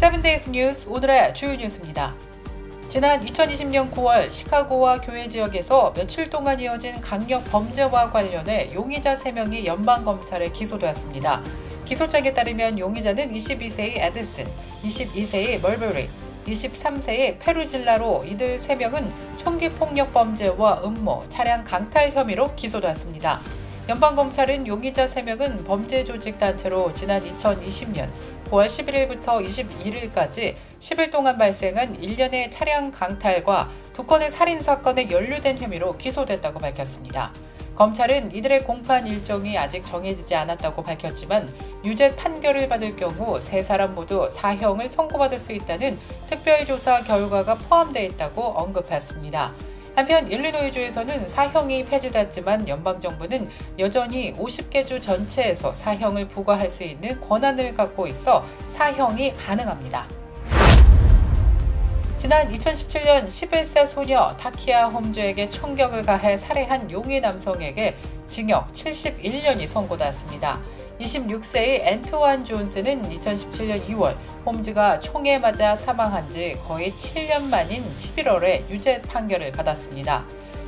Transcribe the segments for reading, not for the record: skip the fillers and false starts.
7데이즈 뉴스 오늘의 주요 뉴스입니다. 지난 2020년 9월 시카고와 교외 지역에서 며칠 동안 이어진 강력 범죄와 관련해 용의자 3명이 연방검찰에 기소되었습니다. 기소장에 따르면 용의자는 22세의 에디슨, 22세의 멀버리, 23세의 페루질라로 이들 3명은 총기폭력 범죄와 음모, 차량 강탈 혐의로 기소되었습니다. 연방검찰은 용의자 3명은 범죄 조직 단체로 지난 2020년 9월 11일부터 21일까지 10일 동안 발생한 일련의 차량 강탈과 2건의 살인사건에 연루된 혐의로 기소됐다고 밝혔습니다. 검찰은 이들의 공판 일정이 아직 정해지지 않았다고 밝혔지만 유죄 판결을 받을 경우 3사람 모두 사형을 선고받을 수 있다는 특별조사 결과가 포함되어 있다고 언급했습니다. 한편 일리노이주에서는 사형이 폐지됐지만 연방정부는 여전히 50개 주 전체에서 사형을 부과할 수 있는 권한을 갖고 있어 사형이 가능합니다. 지난 2017년 11세 소녀 타키아 홈즈에게 총격을 가해 살해한 용의 남성에게 징역 71년이 선고됐습니다. 26세의 앤트완 존스는 2017년 2월 홈즈가 총에 맞아 사망한 지 거의 7년 만인 11월에 유죄 판결을 받았습니다.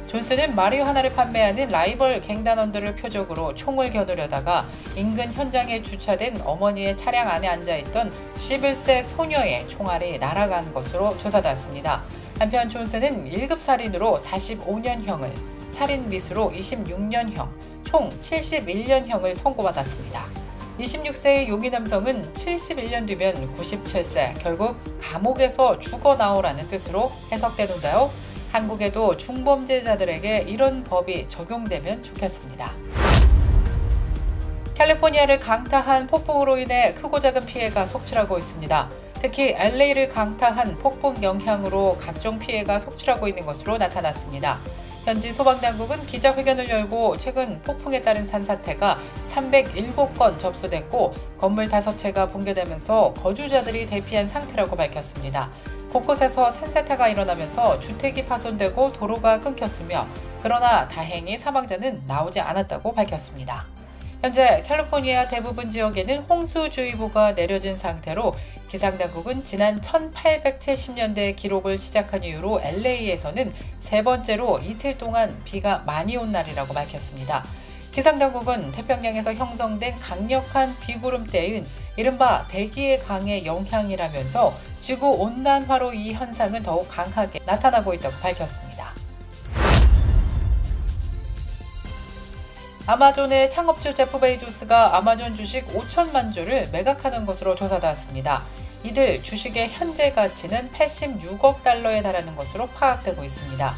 존스는 마리화나를 판매하는 라이벌 갱단원들을 표적으로 총을 겨누려다가 인근 현장에 주차된 어머니의 차량 안에 앉아있던 11세 소녀의 총알이 날아간 것으로 조사됐습니다. 한편 존스는 1급 살인으로 45년형을, 살인 미수로 26년형, 총 71년형을 선고받았습니다. 26세의 용의 남성은 71년 뒤면 97세, 결국 감옥에서 죽어 나오라는 뜻으로 해석되는데요. 한국에도 중범죄자들에게 이런 법이 적용되면 좋겠습니다. 캘리포니아를 강타한 폭풍으로 인해 크고 작은 피해가 속출하고 있습니다. 특히 LA를 강타한 폭풍 영향으로 각종 피해가 속출하고 있는 것으로 나타났습니다. 현지 소방당국은 기자회견을 열고 최근 폭풍에 따른 산사태가 307건 접수됐고 건물 5채가 붕괴되면서 거주자들이 대피한 상태라고 밝혔습니다. 곳곳에서 산사태가 일어나면서 주택이 파손되고 도로가 끊겼으며 그러나 다행히 사망자는 나오지 않았다고 밝혔습니다. 현재 캘리포니아 대부분 지역에는 홍수주의보가 내려진 상태로 기상당국은 지난 1870년대 기록을 시작한 이후로 LA에서는 3번째로 이틀 동안 비가 많이 온 날이라고 밝혔습니다. 기상당국은 태평양에서 형성된 강력한 비구름대인 이른바 대기의 강의 영향이라면서 지구온난화로 이 현상은 더욱 강하게 나타나고 있다고 밝혔습니다. 아마존의 창업주 제프 베이조스가 아마존 주식 5천만 주를 매각하는 것으로 조사되었습니다. 이들 주식의 현재 가치는 86억 달러에 달하는 것으로 파악되고 있습니다.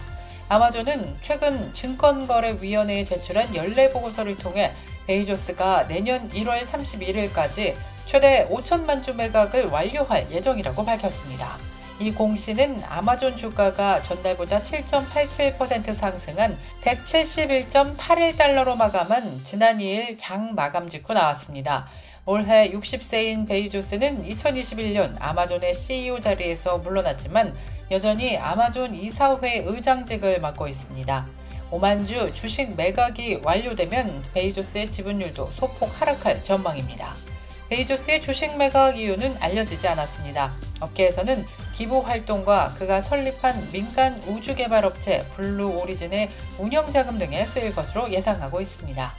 아마존은 최근 증권거래위원회에 제출한 연례보고서를 통해 베이조스가 내년 1월 31일까지 최대 5천만 주 매각을 완료할 예정이라고 밝혔습니다. 이 공시는 아마존 주가가 전날보다 7.87% 상승한 171.81달러로 마감한 지난 2일 장 마감 직후 나왔습니다. 올해 60세인 베이조스는 2021년 아마존의 CEO 자리에서 물러났지만 여전히 아마존 이사회 의장직을 맡고 있습니다. 5만 주 주식 매각이 완료되면 베이조스의 지분율도 소폭 하락할 전망입니다. 베이조스의 주식 매각 이유는 알려지지 않았습니다. 업계에서는 기부 활동과 그가 설립한 민간 우주개발업체 블루 오리진의 운영자금 등에 쓰일 것으로 예상하고 있습니다.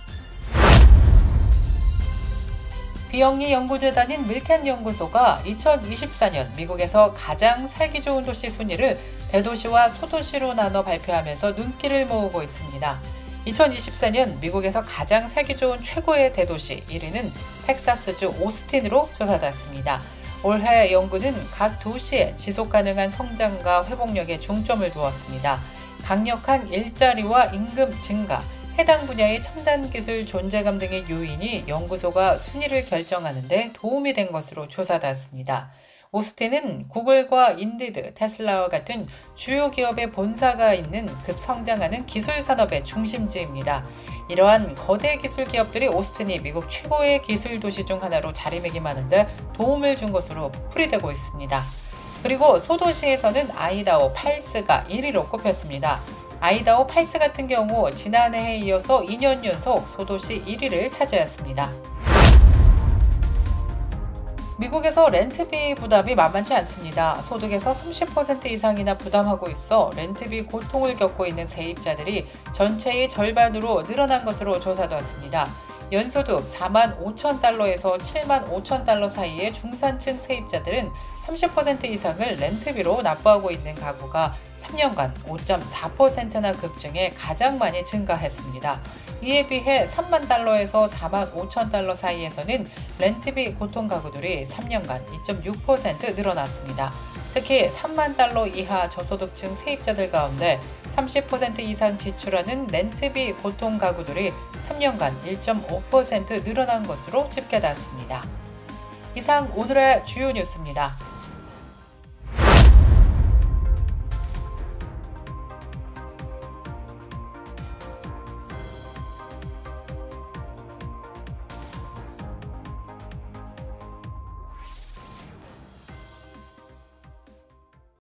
비영리 연구재단인 밀켄 연구소가 2024년 미국에서 가장 살기 좋은 도시 순위를 대도시와 소도시로 나눠 발표하면서 눈길을 모으고 있습니다. 2024년 미국에서 가장 살기 좋은 최고의 대도시 1위는 텍사스주 오스틴으로 조사됐습니다. 올해 연구는 각 도시의 지속가능한 성장과 회복력에 중점을 두었습니다. 강력한 일자리와 임금 증가, 해당 분야의 첨단 기술 존재감 등의 요인이 연구소가 순위를 결정하는 데 도움이 된 것으로 조사됐습니다. 오스틴은 구글과 인디드, 테슬라와 같은 주요 기업의 본사가 있는 급성장하는 기술 산업의 중심지입니다. 이러한 거대 기술 기업들이 오스틴이 미국 최고의 기술 도시 중 하나로 자리매김하는 데 도움을 준 것으로 풀이되고 있습니다. 그리고 소도시에서는 아이다호 팔스가 1위로 꼽혔습니다. 아이다호 팔스 같은 경우 지난해에 이어서 2년 연속 소도시 1위를 차지했습니다. 미국에서 렌트비 부담이 만만치 않습니다. 소득에서 30% 이상이나 부담하고 있어 렌트비 고통을 겪고 있는 세입자들이 전체의 절반으로 늘어난 것으로 조사되었습니다. 연소득 4만 5천 달러에서 7만 5천 달러 사이의 중산층 세입자들은 30% 이상을 렌트비로 납부하고 있는 가구가 3년간 5.4%나 급증해 가장 많이 증가했습니다. 이에 비해 3만 달러에서 4만 5천 달러 사이에서는 렌트비 고통 가구들이 3년간 2.6% 늘어났습니다. 특히 3만 달러 이하 저소득층 세입자들 가운데 30% 이상 지출하는 렌트비 고통 가구들이 3년간 1.5% 늘어난 것으로 집계됐습니다. 이상 오늘의 주요 뉴스입니다.